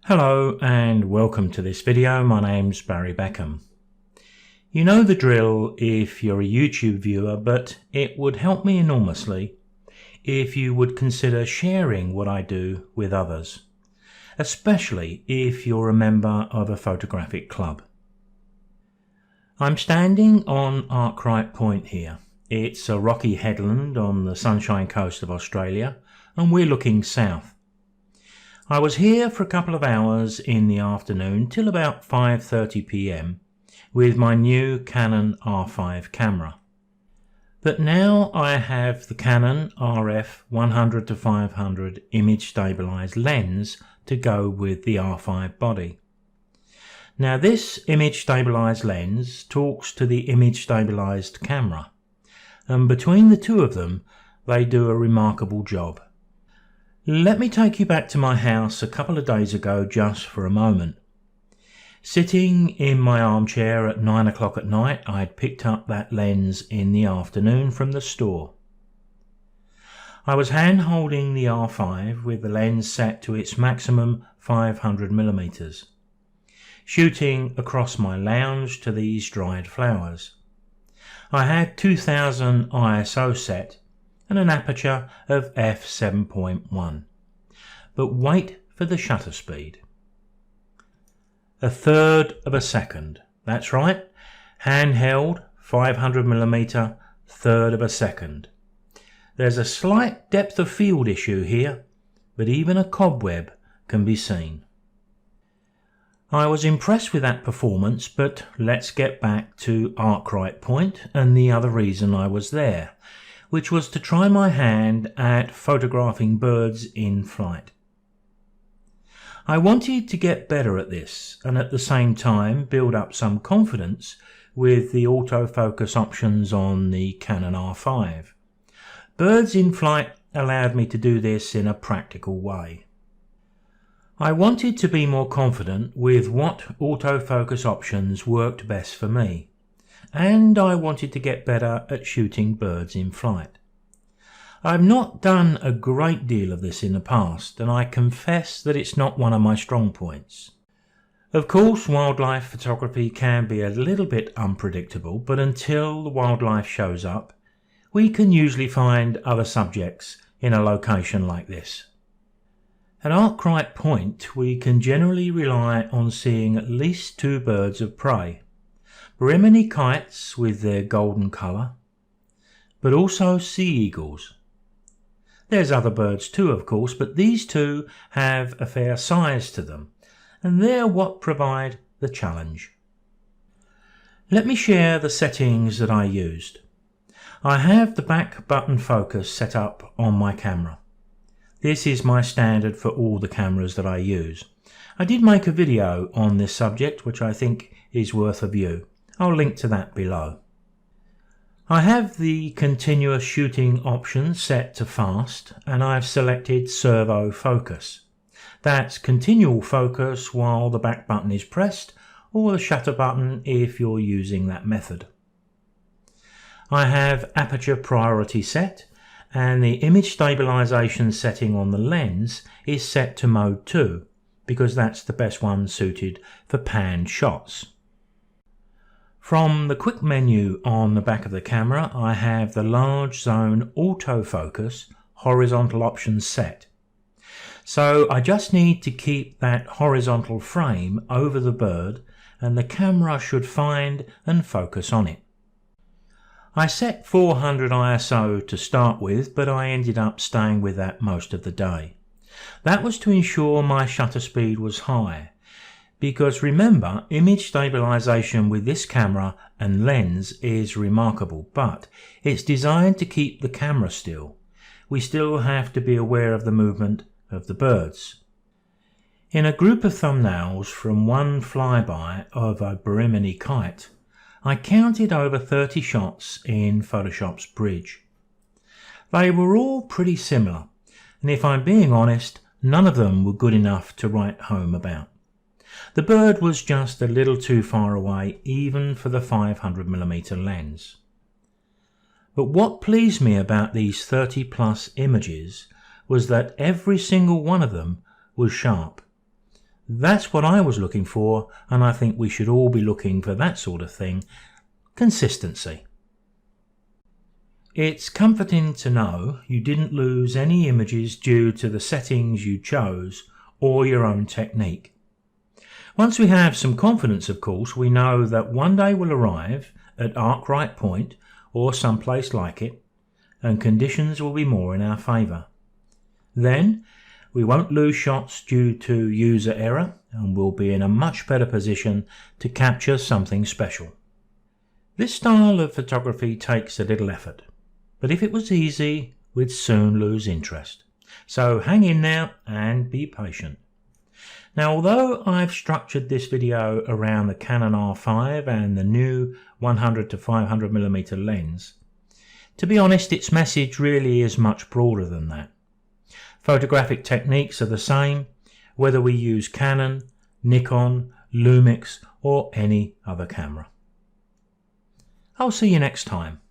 Hello and welcome to this video. My name's Barry Beckham. You know the drill if you're a YouTube viewer, but it would help me enormously if you would consider sharing what I do with others, especially if you're a member of a photographic club. I'm standing on Arkwright Point here. It's a rocky headland on the Sunshine Coast of Australia, and we're looking south. I was here for a couple of hours in the afternoon till about 5:30 p.m. with my new Canon R5 camera. But now I have the Canon RF 100-500 image stabilized lens to go with the R5 body. Now this image stabilized lens talks to the image stabilized camera, and between the two of them they do a remarkable job. Let me take you back to my house a couple of days ago just for a moment. Sitting in my armchair at 9 o'clock at night, I had picked up that lens in the afternoon from the store. I was hand holding the R5 with the lens set to its maximum 500mm, shooting across my lounge to these dried flowers. I had 2000 ISO set and an aperture of f7.1, but wait for the shutter speed. A third of a second, that's right, handheld 500mm, third of a second. There's a slight depth of field issue here, but even a cobweb can be seen. I was impressed with that performance, but let's get back to Arkwright Point and the other reason I was there, which was to try my hand at photographing birds in flight. I wanted to get better at this and at the same time build up some confidence with the autofocus options on the Canon R5. Birds in flight allowed me to do this in a practical way. I wanted to be more confident with what autofocus options worked best for me, and I wanted to get better at shooting birds in flight. I've not done a great deal of this in the past, and I confess that it's not one of my strong points. Of course, wildlife photography can be a little bit unpredictable, but until the wildlife shows up, we can usually find other subjects in a location like this. At Arkwright Point, we can generally rely on seeing at least two birds of prey. Brimini kites with their golden colour, but also sea eagles. There's other birds too, of course, but these two have a fair size to them, and they're what provide the challenge. Let me share the settings that I used. I have the back button focus set up on my camera. This is my standard for all the cameras that I use. I did make a video on this subject, which I think is worth a view. I'll link to that below. I have the continuous shooting option set to fast, and I've selected servo focus. That's continual focus while the back button is pressed, or the shutter button if you're using that method. I have aperture priority set, and the image stabilization setting on the lens is set to mode 2, because that's the best one suited for pan shots. From the quick menu on the back of the camera, I have the large zone autofocus horizontal options set. So I just need to keep that horizontal frame over the bird and the camera should find and focus on it. I set 400 ISO to start with, but I ended up staying with that most of the day. That was to ensure my shutter speed was high. Because remember, image stabilization with this camera and lens is remarkable, but it's designed to keep the camera still. We still have to be aware of the movement of the birds. In a group of thumbnails from one flyby of a Brimini kite, I counted over 30 shots in Photoshop's Bridge. They were all pretty similar, and if I'm being honest, none of them were good enough to write home about. The bird was just a little too far away even for the 500mm lens. But what pleased me about these 30 plus images was that every single one of them was sharp. That's what I was looking for, and I think we should all be looking for that sort of thing. Consistency. It's comforting to know you didn't lose any images due to the settings you chose or your own technique. Once we have some confidence, of course, we know that one day will arrive at Arkwright Point or someplace like it, and conditions will be more in our favour. Then we won't lose shots due to user error, and we'll be in a much better position to capture something special. This style of photography takes a little effort, but if it was easy, we'd soon lose interest. So hang in there and be patient. Now, although I've structured this video around the Canon R5 and the new 100 to 500mm lens, to be honest, its message really is much broader than that. Photographic techniques are the same, whether we use Canon, Nikon, Lumix or any other camera. I'll see you next time.